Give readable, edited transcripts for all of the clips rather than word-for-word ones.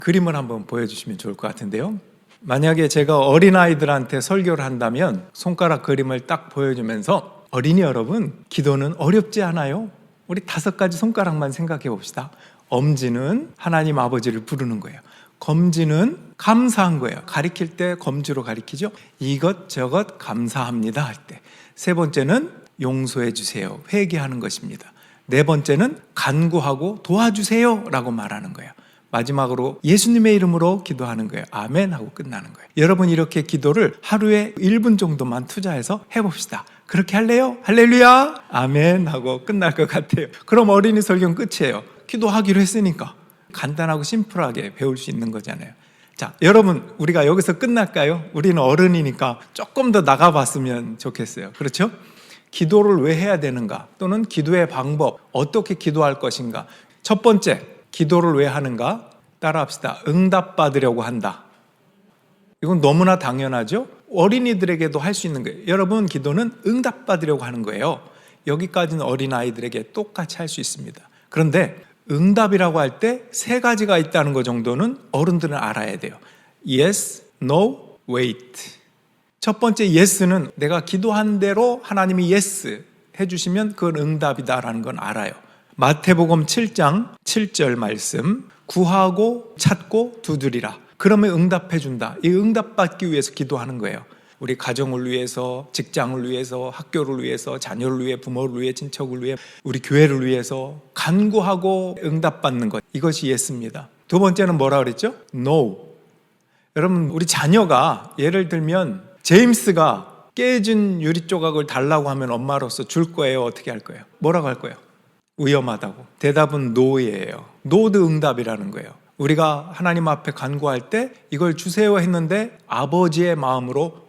그림을 한번 보여주시면 좋을 것 같은데요. 만약에 제가 어린아이들한테 설교를 한다면 손가락 그림을 딱 보여주면서 어린이 여러분, 기도는 어렵지 않아요? 우리 5가지 손가락만 생각해 봅시다. 엄지는 하나님 아버지를 부르는 거예요. 검지는 감사한 거예요. 가리킬 때 검지로 가리키죠. 이것저것 감사합니다 할 때. 3번째는 용서해 주세요. 회개하는 것입니다. 4번째는 간구하고 도와주세요 라고 말하는 거예요. 마지막으로 예수님의 이름으로 기도하는 거예요. 아멘 하고 끝나는 거예요. 여러분 이렇게 기도를 하루에 1분 정도만 투자해서 해봅시다. 그렇게 할래요? 할렐루야 아멘 하고 끝날 것 같아요. 그럼 어린이 설교는 끝이에요. 기도하기로 했으니까 간단하고 심플하게 배울 수 있는 거잖아요. 자, 여러분 우리가 여기서 끝날까요? 우리는 어른이니까 조금 더 나가봤으면 좋겠어요. 그렇죠? 기도를 왜 해야 되는가? 또는 기도의 방법, 어떻게 기도할 것인가? 첫 번째, 기도를 왜 하는가? 따라합시다. 응답받으려고 한다. 이건 너무나 당연하죠? 어린이들에게도 할 수 있는 거예요. 여러분, 기도는 응답받으려고 하는 거예요. 여기까지는 어린아이들에게 똑같이 할 수 있습니다. 그런데 응답이라고 할 때 3가지가 있다는 것 정도는 어른들은 알아야 돼요. Yes, no, wait. 첫 번째 yes는 내가 기도한 대로 하나님이 yes 해주시면 그건 응답이다라는 건 알아요. 마태복음 7장 7절 말씀, 구하고 찾고 두드리라. 그러면 응답해 준다. 이 응답받기 위해서 기도하는 거예요. 우리 가정을 위해서, 직장을 위해서, 학교를 위해서, 자녀를 위해, 부모를 위해, 친척을 위해, 우리 교회를 위해서 간구하고 응답받는 것. 이것이 예스입니다. 2번째는 뭐라 그랬죠? No. 여러분 우리 자녀가 예를 들면 제임스가 깨진 유리 조각을 달라고 하면 엄마로서 줄 거예요? 어떻게 할 거예요? 뭐라고 할 거예요? 위험하다고. 대답은 노예요. 노도 응답이라는 거예요. 우리가 하나님 앞에 간구할 때 이걸 주세요 했는데 아버지의 마음으로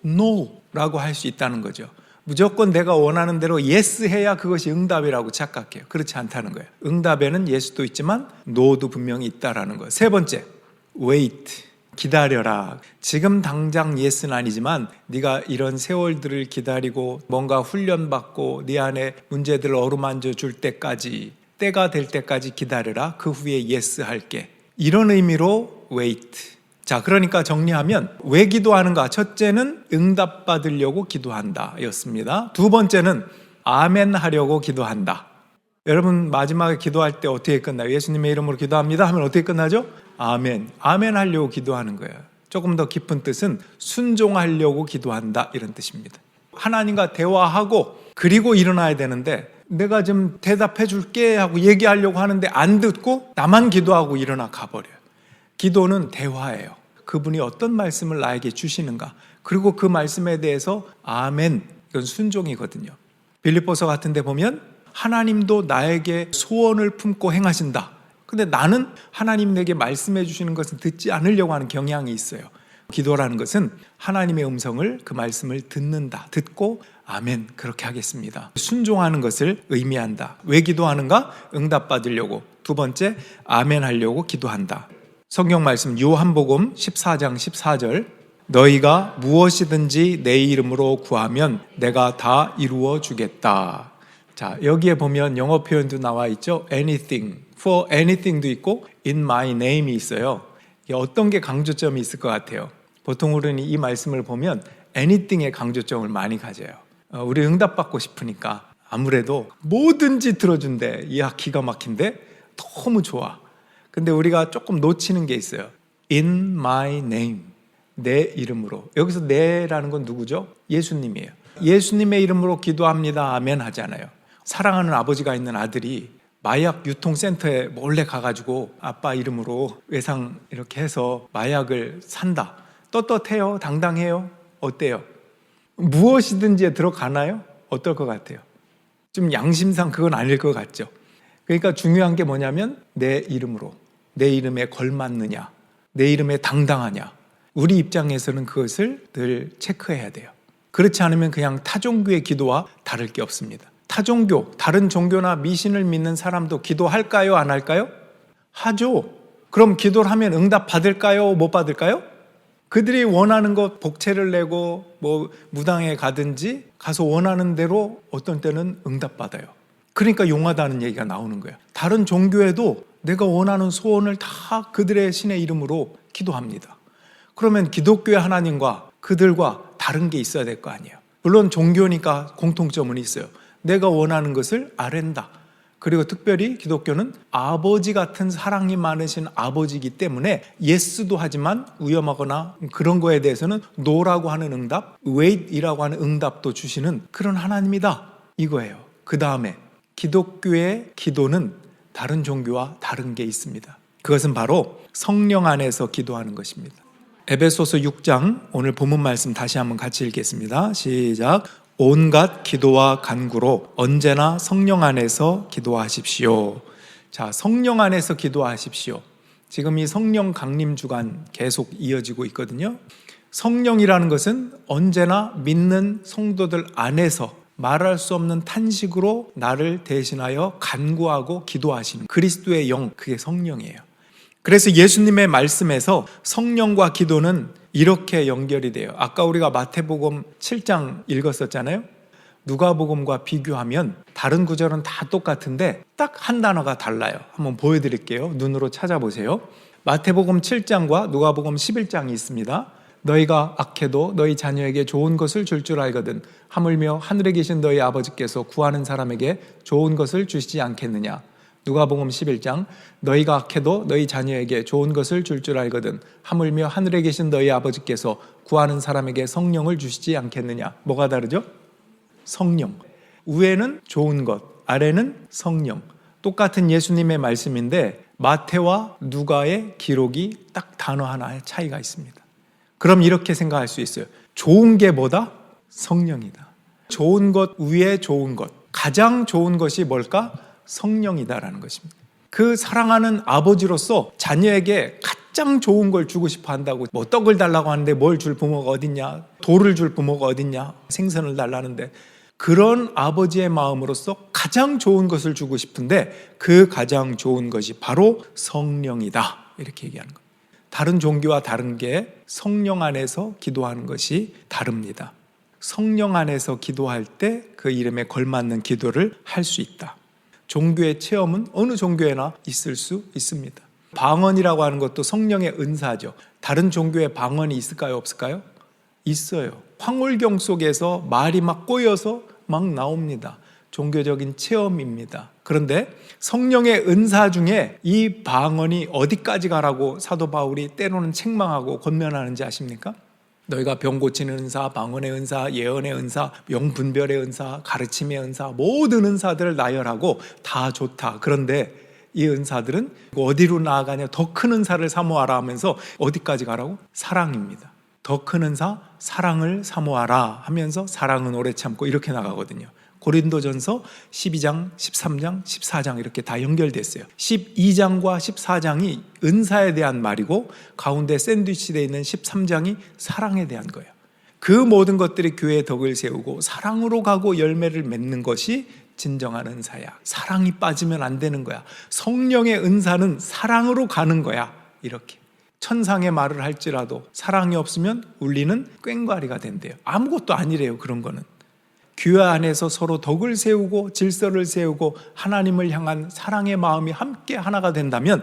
no 라고 할 수 있다는 거죠. 무조건 내가 원하는 대로 yes 해야 그것이 응답이라고 착각해요. 그렇지 않다는 거예요. 응답에는 yes도 있지만 no도 분명히 있다라는 거예요. 3번째, wait. 기다려라. 지금 당장 yes는 아니지만 네가 이런 세월들을 기다리고 뭔가 훈련받고 네 안에 문제들을 어루만져 줄 때까지, 때가 될 때까지 기다려라. 그 후에 yes 할게. 이런 의미로 wait. 자, 그러니까 정리하면 왜 기도하는가? 첫째는 응답받으려고 기도한다 였습니다. 2번째는 아멘 하려고 기도한다. 여러분 마지막에 기도할 때 어떻게 끝나요? 예수님의 이름으로 기도합니다 하면 어떻게 끝나죠? 아멘. 아멘 하려고 기도하는 거예요. 조금 더 깊은 뜻은 순종하려고 기도한다 이런 뜻입니다. 하나님과 대화하고 그리고 일어나야 되는데 내가 좀 대답해 줄게 하고 얘기하려고 하는데 안 듣고 나만 기도하고 일어나 가버려요. 기도는 대화예요. 그분이 어떤 말씀을 나에게 주시는가, 그리고 그 말씀에 대해서 아멘, 이건 순종이거든요. 빌립보서 같은 데 보면 하나님도 나에게 소원을 품고 행하신다. 근데 나는 하나님 내게 말씀해 주시는 것을 듣지 않으려고 하는 경향이 있어요. 기도라는 것은 하나님의 음성을, 그 말씀을 듣는다. 듣고 아멘 그렇게 하겠습니다. 순종하는 것을 의미한다. 왜 기도하는가? 응답받으려고. 2번째, 아멘 하려고 기도한다. 성경 말씀 요한복음 14장 14절, 너희가 무엇이든지 내 이름으로 구하면 내가 다 이루어 주겠다. 자, 여기에 보면 영어 표현도 나와 있죠. anything, for anything도 있고 in my name이 있어요. 어떤 게 강조점이 있을 것 같아요? 보통 우리는 이 말씀을 보면 anything의 강조점을 많이 가져요. 우리 응답받고 싶으니까 아무래도 뭐든지 들어준대. 이야 기가 막힌데 너무 좋아. 근데 우리가 조금 놓치는 게 있어요. in my name, 내 이름으로. 여기서 내라는 건 누구죠? 예수님이에요. 예수님의 이름으로 기도합니다 아멘 하잖아요. 사랑하는 아버지가 있는 아들이 마약 유통센터에 몰래 가가지고 아빠 이름으로 외상 이렇게 해서 마약을 산다. 떳떳해요? 당당해요? 어때요? 무엇이든지에 들어가나요? 어떨 것 같아요? 좀 양심상 그건 아닐 것 같죠. 그러니까 중요한 게 뭐냐면 내 이름으로, 내 이름에 걸맞느냐, 내 이름에 당당하냐. 우리 입장에서는 그것을 늘 체크해야 돼요. 그렇지 않으면 그냥 타종교의 기도와 다를 게 없습니다. 타종교, 다른 종교나 미신을 믿는 사람도 기도할까요? 안 할까요? 하죠. 그럼 기도를 하면 응답 받을까요? 못 받을까요? 그들이 원하는 것 복채를 내고 뭐 무당에 가든지 가서 원하는 대로 어떤 때는 응답 받아요. 그러니까 용하다는 얘기가 나오는 거예요. 다른 종교에도 내가 원하는 소원을 다 그들의 신의 이름으로 기도합니다. 그러면 기독교의 하나님과 그들과 다른 게 있어야 될 거 아니에요. 물론 종교니까 공통점은 있어요. 내가 원하는 것을 아랜다. 그리고 특별히 기독교는 아버지 같은 사랑이 많으신 아버지이기 때문에 예스도 하지만 위험하거나 그런 거에 대해서는 노라고 하는 응답, 웨이트이라고 하는 응답도 주시는 그런 하나님이다. 이거예요. 그 다음에 기독교의 기도는 다른 종교와 다른 게 있습니다. 그것은 바로 성령 안에서 기도하는 것입니다. 에베소서 6장 오늘 본문 말씀 다시 한번 같이 읽겠습니다. 시작. 온갖 기도와 간구로 언제나 성령 안에서 기도하십시오. 자, 성령 안에서 기도하십시오. 지금 이 성령 강림 주간 계속 이어지고 있거든요. 성령이라는 것은 언제나 믿는 성도들 안에서 말할 수 없는 탄식으로 나를 대신하여 간구하고 기도하시는 그리스도의 영, 그게 성령이에요. 그래서 예수님의 말씀에서 성령과 기도는 이렇게 연결이 돼요. 아까 우리가 마태복음 7장 읽었었잖아요. 누가복음과 비교하면 다른 구절은 다 똑같은데 딱 한 단어가 달라요. 한번 보여드릴게요. 눈으로 찾아보세요. 마태복음 7장과 누가복음 11장이 있습니다. 너희가 악해도 너희 자녀에게 좋은 것을 줄 줄 알거든 하물며 하늘에 계신 너희 아버지께서 구하는 사람에게 좋은 것을 주시지 않겠느냐. 누가복음 11장 너희가 악해도 너희 자녀에게 좋은 것을 줄 줄 알거든 하물며 하늘에 계신 너희 아버지께서 구하는 사람에게 성령을 주시지 않겠느냐. 뭐가 다르죠? 성령. 위에는 좋은 것, 아래는 성령. 똑같은 예수님의 말씀인데 마태와 누가의 기록이 딱 단어 하나의 차이가 있습니다. 그럼 이렇게 생각할 수 있어요. 좋은 게 뭐다? 성령이다. 좋은 것 위에 좋은 것, 가장 좋은 것이 뭘까? 성령이다라는 것입니다. 그 사랑하는 아버지로서 자녀에게 가장 좋은 걸 주고 싶어 한다고, 뭐 떡을 달라고 하는데 뭘 줄 부모가 어딨냐, 돌을 줄 부모가 어딨냐, 생선을 달라는데, 그런 아버지의 마음으로서 가장 좋은 것을 주고 싶은데 그 가장 좋은 것이 바로 성령이다, 이렇게 얘기하는 거예요. 다른 종교와 다른 게 성령 안에서 기도하는 것이 다릅니다. 성령 안에서 기도할 때 그 이름에 걸맞는 기도를 할 수 있다. 종교의 체험은 어느 종교에나 있을 수 있습니다. 방언이라고 하는 것도 성령의 은사죠. 다른 종교에 방언이 있을까요? 없을까요? 있어요. 황홀경 속에서 말이 막 꼬여서 막 나옵니다. 종교적인 체험입니다. 그런데 성령의 은사 중에 이 방언이 어디까지 가라고 사도 바울이 때로는 책망하고 권면하는지 아십니까? 너희가 병 고치는 은사, 방언의 은사, 예언의 은사, 영분별의 은사, 가르침의 은사, 모든 은사들을 나열하고 다 좋다. 그런데 이 은사들은 어디로 나아가냐? 더 큰 은사를 사모하라 하면서 어디까지 가라고? 사랑입니다. 더 큰 은사, 사랑을 사모하라 하면서 사랑은 오래 참고 이렇게 나가거든요. 고린도전서 12장, 13장, 14장 이렇게 다 연결됐어요. 12장과 14장이 은사에 대한 말이고 가운데 샌드위치되어 있는 13장이 사랑에 대한 거예요. 그 모든 것들이 교회의 덕을 세우고 사랑으로 가고 열매를 맺는 것이 진정한 은사야. 사랑이 빠지면 안 되는 거야. 성령의 은사는 사랑으로 가는 거야. 이렇게. 천상의 말을 할지라도 사랑이 없으면 울리는 꽹과리가 된대요. 아무것도 아니래요. 그런 거는. 교회 안에서 서로 덕을 세우고 질서를 세우고 하나님을 향한 사랑의 마음이 함께 하나가 된다면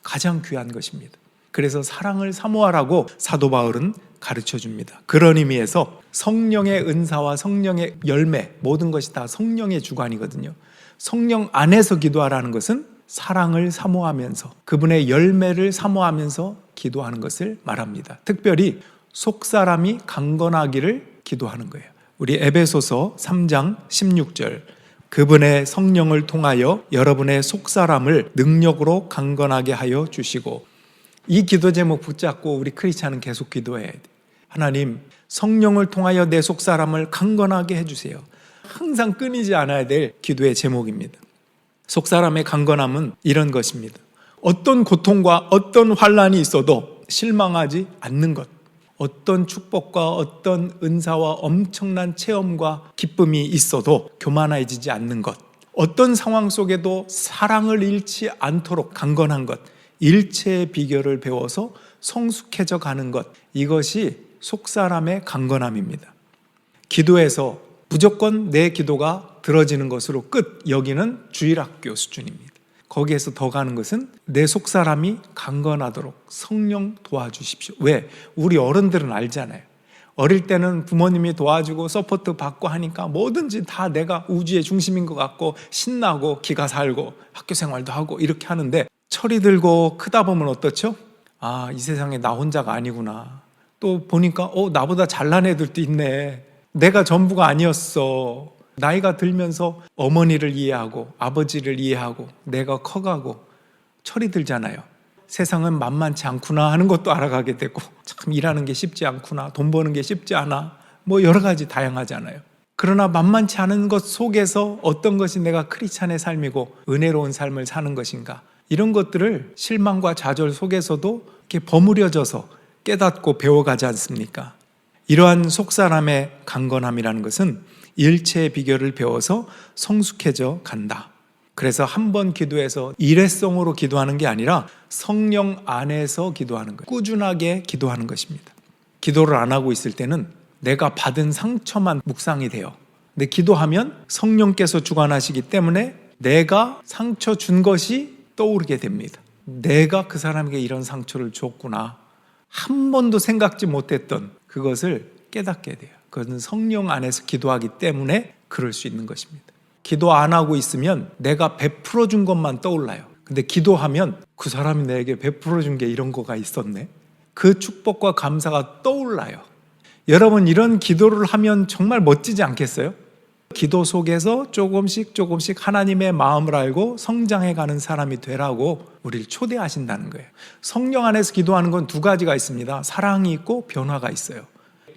가장 귀한 것입니다. 그래서 사랑을 사모하라고 사도 바울은 가르쳐 줍니다. 그런 의미에서 성령의 은사와 성령의 열매, 모든 것이 다 성령의 주관이거든요. 성령 안에서 기도하라는 것은 사랑을 사모하면서 그분의 열매를 사모하면서 기도하는 것을 말합니다. 특별히 속사람이 강건하기를 기도하는 거예요. 우리 에베소서 3장 16절, 그분의 성령을 통하여 여러분의 속사람을 능력으로 강건하게 하여 주시고. 이 기도 제목 붙잡고 우리 크리스찬은 계속 기도해야 돼. 하나님, 성령을 통하여 내 속사람을 강건하게 해주세요. 항상 끊이지 않아야 될 기도의 제목입니다. 속사람의 강건함은 이런 것입니다. 어떤 고통과 어떤 환난이 있어도 실망하지 않는 것, 어떤 축복과 어떤 은사와 엄청난 체험과 기쁨이 있어도 교만해지지 않는 것, 어떤 상황 속에도 사랑을 잃지 않도록 강건한 것, 일체의 비결을 배워서 성숙해져 가는 것, 이것이 속사람의 강건함입니다. 기도에서 무조건 내 기도가 들어지는 것으로 끝. 여기는 주일학교 수준입니다. 거기에서 더 가는 것은 내 속사람이 강건하도록 성령 도와주십시오. 왜? 우리 어른들은 알잖아요. 어릴 때는 부모님이 도와주고 서포트 받고 하니까 뭐든지 다 내가 우주의 중심인 것 같고 신나고 기가 살고 학교 생활도 하고 이렇게 하는데, 철이 들고 크다 보면 어떻죠? 아, 이 세상에 나 혼자가 아니구나. 또 보니까 나보다 잘난 애들도 있네. 내가 전부가 아니었어. 나이가 들면서 어머니를 이해하고 아버지를 이해하고 내가 커가고 철이 들잖아요. 세상은 만만치 않구나 하는 것도 알아가게 되고, 참 일하는 게 쉽지 않구나, 돈 버는 게 쉽지 않아, 뭐 여러 가지 다양하잖아요. 그러나 만만치 않은 것 속에서 어떤 것이 내가 크리스찬의 삶이고 은혜로운 삶을 사는 것인가, 이런 것들을 실망과 좌절 속에서도 이렇게 버무려져서 깨닫고 배워가지 않습니까? 이러한 속사람의 강건함이라는 것은 일체의 비결을 배워서 성숙해져 간다. 그래서 한 번 기도해서 일회성으로 기도하는 게 아니라 성령 안에서 기도하는 것, 꾸준하게 기도하는 것입니다. 기도를 안 하고 있을 때는 내가 받은 상처만 묵상이 돼요. 근데 기도하면 성령께서 주관하시기 때문에 내가 상처 준 것이 떠오르게 됩니다. 내가 그 사람에게 이런 상처를 줬구나, 한 번도 생각지 못했던 그것을 깨닫게 돼요. 그것은 성령 안에서 기도하기 때문에 그럴 수 있는 것입니다. 기도 안 하고 있으면 내가 베풀어 준 것만 떠올라요. 근데 기도하면 그 사람이 내게 베풀어 준 게 이런 거가 있었네, 그 축복과 감사가 떠올라요. 여러분, 이런 기도를 하면 정말 멋지지 않겠어요? 기도 속에서 조금씩 하나님의 마음을 알고 성장해가는 사람이 되라고 우리를 초대하신다는 거예요. 성령 안에서 기도하는 건 두 가지가 있습니다. 사랑이 있고 변화가 있어요.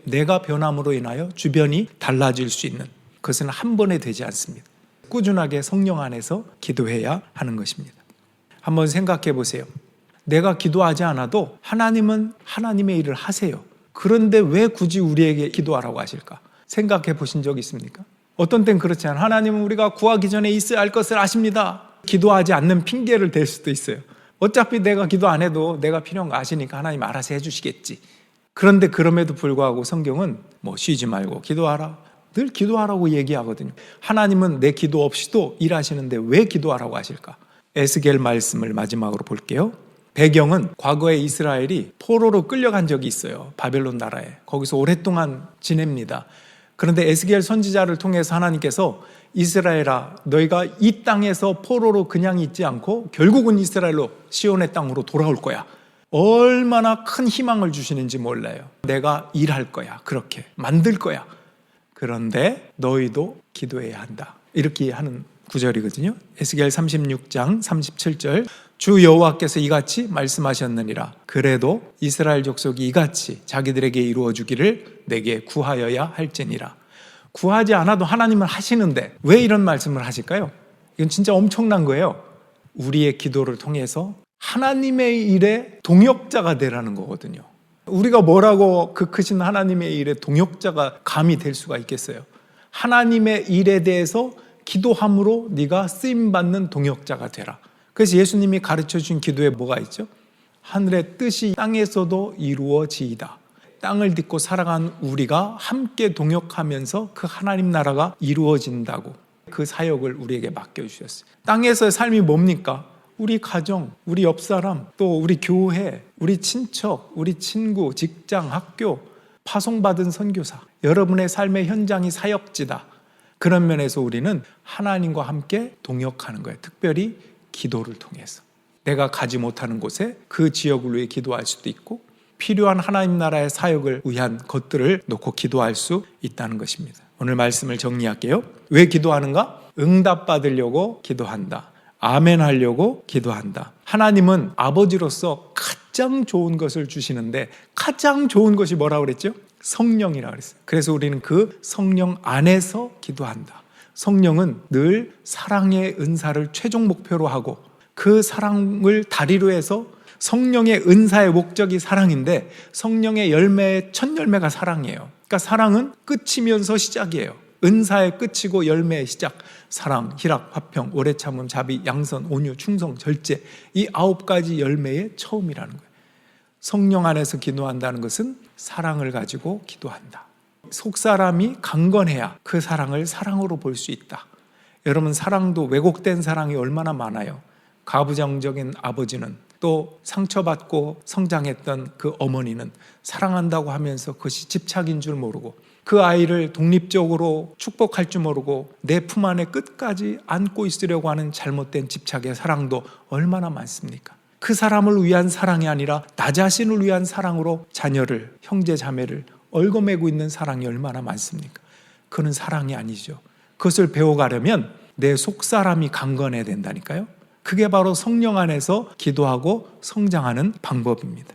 내가 변함으로 인하여 주변이 달라질 수 있는, 그것은 한 번에 되지 않습니다. 꾸준하게 성령 안에서 기도해야 하는 것입니다. 한번 생각해 보세요. 내가 기도하지 않아도 하나님은 하나님의 일을 하세요. 그런데 왜 굳이 우리에게 기도하라고 하실까? 생각해 보신 적 있습니까? 어떤 땐 그렇지 않아요. 하나님은 우리가 구하기 전에 있어야 할 것을 아십니다. 기도하지 않는 핑계를 댈 수도 있어요. 어차피 내가 기도 안 해도 내가 필요한 거 아시니까 하나님 알아서 해주시겠지. 그런데 그럼에도 불구하고 성경은 쉬지 말고 기도하라, 늘 기도하라고 얘기하거든요. 하나님은 내 기도 없이도 일하시는데 왜 기도하라고 하실까? 에스겔 말씀을 마지막으로 볼게요. 배경은 과거에 이스라엘이 포로로 끌려간 적이 있어요. 바벨론 나라에. 거기서 오랫동안 지냅니다. 그런데 에스겔 선지자를 통해서 하나님께서 이스라엘아, 너희가 이 땅에서 포로로 그냥 있지 않고 결국은 이스라엘로 시온의 땅으로 돌아올 거야. 얼마나 큰 희망을 주시는지 몰라요. 내가 일할 거야. 그렇게 만들 거야. 그런데 너희도 기도해야 한다. 이렇게 하는 구절이거든요. 에스겔 36장 37절, 주 여호와께서 이같이 말씀하셨느니라. 그래도 이스라엘 족속이 이같이 자기들에게 이루어 주기를 내게 구하여야 할지니라. 구하지 않아도 하나님은 하시는데 왜 이런 말씀을 하실까요? 이건 진짜 엄청난 거예요. 우리의 기도를 통해서 하나님의 일에 동역자가 되라는 거거든요. 우리가 뭐라고 그 크신 하나님의 일에 동역자가 감히 될 수가 있겠어요? 하나님의 일에 대해서 기도함으로 네가 쓰임받는 동역자가 되라. 그래서 예수님이 가르쳐 주신 기도에 뭐가 있죠? 하늘의 뜻이 땅에서도 이루어지이다. 땅을 딛고 살아간 우리가 함께 동역하면서 그 하나님 나라가 이루어진다고 그 사역을 우리에게 맡겨주셨어요. 땅에서의 삶이 뭡니까? 우리 가정, 우리 옆사람, 또 우리 교회, 우리 친척, 우리 친구, 직장, 학교, 파송받은 선교사, 여러분의 삶의 현장이 사역지다. 그런 면에서 우리는 하나님과 함께 동역하는 거예요. 특별히 기도를 통해서. 내가 가지 못하는 곳에 그 지역을 위해 기도할 수도 있고, 필요한 하나님 나라의 사역을 위한 것들을 놓고 기도할 수 있다는 것입니다. 오늘 말씀을 정리할게요. 왜 기도하는가? 응답받으려고 기도한다. 아멘 하려고 기도한다. 하나님은 아버지로서 가장 좋은 것을 주시는데 가장 좋은 것이 뭐라고 그랬죠? 성령이라고 그랬어요. 그래서 우리는 그 성령 안에서 기도한다. 성령은 늘 사랑의 은사를 최종 목표로 하고 그 사랑을 다리로 해서 성령의 은사의 목적이 사랑인데 성령의 열매의 첫 열매가 사랑이에요. 그러니까 사랑은 끝이면서 시작이에요. 은사의 끝이고 열매의 시작. 사랑, 희락, 화평, 오래 참음, 자비, 양선, 온유, 충성, 절제, 이 9가지 열매의 처음이라는 거예요. 성령 안에서 기도한다는 것은 사랑을 가지고 기도한다. 속사람이 강건해야 그 사랑을 사랑으로 볼 수 있다. 여러분, 사랑도 왜곡된 사랑이 얼마나 많아요. 가부장적인 아버지는, 또 상처받고 성장했던 그 어머니는 사랑한다고 하면서 그것이 집착인 줄 모르고, 그 아이를 독립적으로 축복할 줄 모르고 내 품 안에 끝까지 안고 있으려고 하는 잘못된 집착의 사랑도 얼마나 많습니까? 그 사람을 위한 사랑이 아니라 나 자신을 위한 사랑으로 자녀를, 형제 자매를 얽어매고 있는 사랑이 얼마나 많습니까? 그건 사랑이 아니죠. 그것을 배워가려면 내 속사람이 강건해야 된다니까요. 그게 바로 성령 안에서 기도하고 성장하는 방법입니다.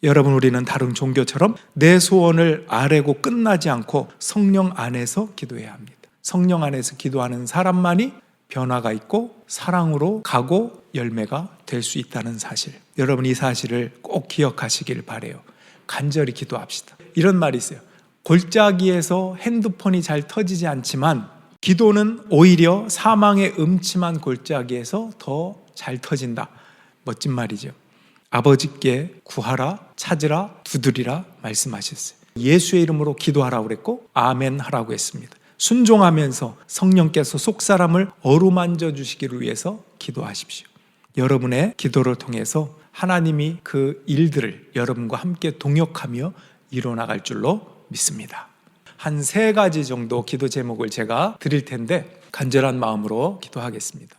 여러분, 우리는 다른 종교처럼 내 소원을 아뢰고 끝나지 않고 성령 안에서 기도해야 합니다. 성령 안에서 기도하는 사람만이 변화가 있고 사랑으로 가고 열매가 될 수 있다는 사실, 여러분 이 사실을 꼭 기억하시길 바라요. 간절히 기도합시다. 이런 말이 있어요. 골짜기에서 핸드폰이 잘 터지지 않지만 기도는 오히려 사망의 음침한 골짜기에서 더 잘 터진다. 멋진 말이죠. 아버지께 구하라, 찾으라, 두드리라 말씀하셨어요. 예수의 이름으로 기도하라고 그랬고 아멘 하라고 했습니다. 순종하면서 성령께서 속사람을 어루만져 주시기를 위해서 기도하십시오. 여러분의 기도를 통해서 하나님이 그 일들을 여러분과 함께 동역하며 이뤄나갈 줄로 믿습니다. 한 3가지 정도 기도 제목을 제가 드릴 텐데 간절한 마음으로 기도하겠습니다.